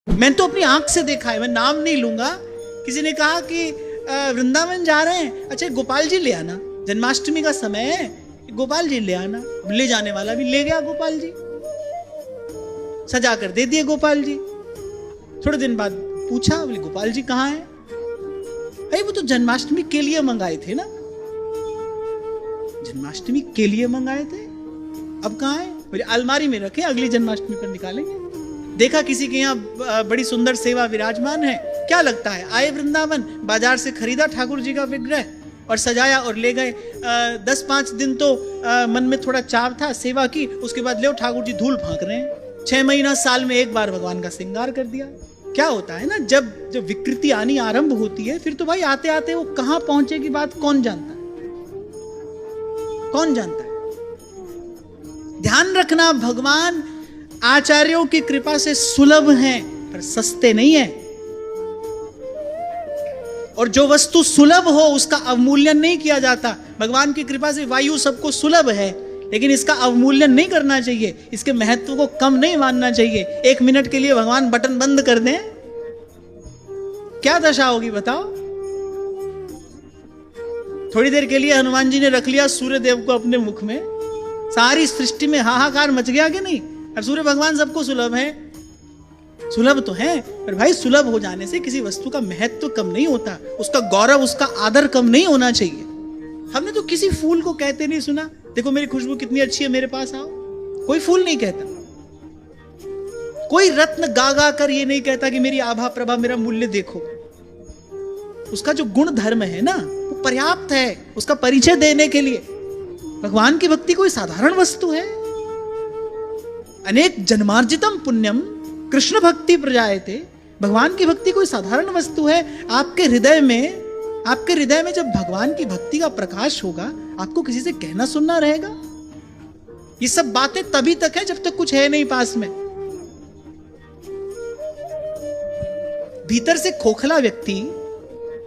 मैंने तो अपनी आंख से देखा है, मैं नाम नहीं लूंगा। किसी ने कहा कि वृंदावन जा रहे हैं, अच्छा गोपाल जी ले आना, जन्माष्टमी का समय है, गोपाल जी ले आना। ले जाने वाला भी ले गया गोपाल जी, सजा कर दे दिए गोपाल जी। थोड़े दिन बाद पूछा, बोले गोपाल जी कहाँ हैं? अरे वो तो जन्माष्टमी के लिए मंगाए थे ना, जन्माष्टमी के लिए मंगाए थे, अब कहाँ है? बोले अलमारी में रखे, अगली जन्माष्टमी पर निकालेंगे। देखा किसी के यहाँ बड़ी सुंदर सेवा विराजमान है, क्या लगता है आए वृंदावन, बाजार से खरीदा ठाकुर जी का विग्रह और सजाया और ले गए। 10-5 दिन तो मन में थोड़ा चाव था सेवा की, उसके बाद ले ठाकुर जी धूल फांक रहे हैं। 6 महीना साल में एक बार भगवान का श्रृंगार कर दिया। क्या होता है ना, जब विकृति आनी आरंभ होती है, फिर तो भाई आते आते वो कहां पहुंचेगी बात कौन जानता है, कौन जानता है। ध्यान रखना, भगवान आचार्यों की कृपा से सुलभ हैं पर सस्ते नहीं हैं, और जो वस्तु सुलभ हो उसका अवमूल्यन नहीं किया जाता। भगवान की कृपा से वायु सबको सुलभ है, लेकिन इसका अवमूल्यन नहीं करना चाहिए, इसके महत्व को कम नहीं मानना चाहिए। 1 मिनट के लिए भगवान बटन बंद कर दें, क्या दशा होगी बताओ। थोड़ी देर के लिए हनुमान जी ने रख लिया सूर्य देव को अपने मुख में, सारी सृष्टि में हाहाकार मच गया कि नहीं। अब सूर्य भगवान सबको सुलभ है, सुलभ तो है, पर भाई सुलभ हो जाने से किसी वस्तु का महत्व कम नहीं होता, उसका गौरव, उसका आदर कम नहीं होना चाहिए। हमने तो किसी फूल को कहते नहीं सुना, देखो मेरी खुशबू कितनी अच्छी है, मेरे पास आओ। कोई फूल नहीं कहता, कोई रत्न गा गा कर ये नहीं कहता कि मेरी आभा प्रभा, मेरा मूल्य देखो। उसका जो गुण धर्म है ना, वो पर्याप्त है उसका परिचय देने के लिए। भगवान की भक्ति कोई साधारण वस्तु है। अनेक जन्मार्जितम पुण्यम कृष्ण भक्ति प्रजायते। भगवान की भक्ति कोई साधारण वस्तु है। आपके हृदय में जब भगवान की भक्ति का प्रकाश होगा, आपको किसी से कहना सुनना रहेगा। ये सब बातें तभी तक है जब तक कुछ है नहीं पास में। भीतर से खोखला व्यक्ति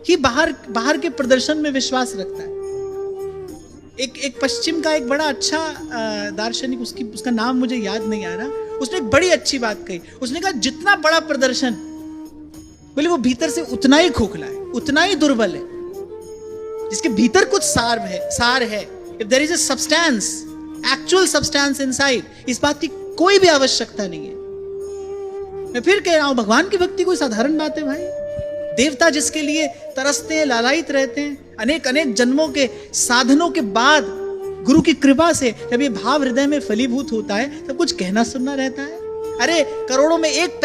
ही बाहर के प्रदर्शन में विश्वास रखता है। एक पश्चिम का एक बड़ा अच्छा दार्शनिक, उसका नाम मुझे याद नहीं आ रहा, उसने एक बड़ी अच्छी बात कही। उसने कहा जितना बड़ा प्रदर्शन, बोले वो भीतर से उतना ही खोखला है, उतना ही दुर्बल है। जिसके भीतर कुछ सार है, if there is a substance, actual substance inside, इस बात की कोई भी आवश्यकता नहीं है। मैं फिर कह रहा हूं, भगवान की भक्ति कोई साधारण बात है भाई। देवता जिसके लिए तरसते हैं, लालायित रहते हैं, अनेक जन्मों के साधनों के बाद गुरु की कृपा से जब ये भाव हृदय में फलीभूत होता है, तब कुछ कहना सुनना रहता है। अरे करोड़ों में एक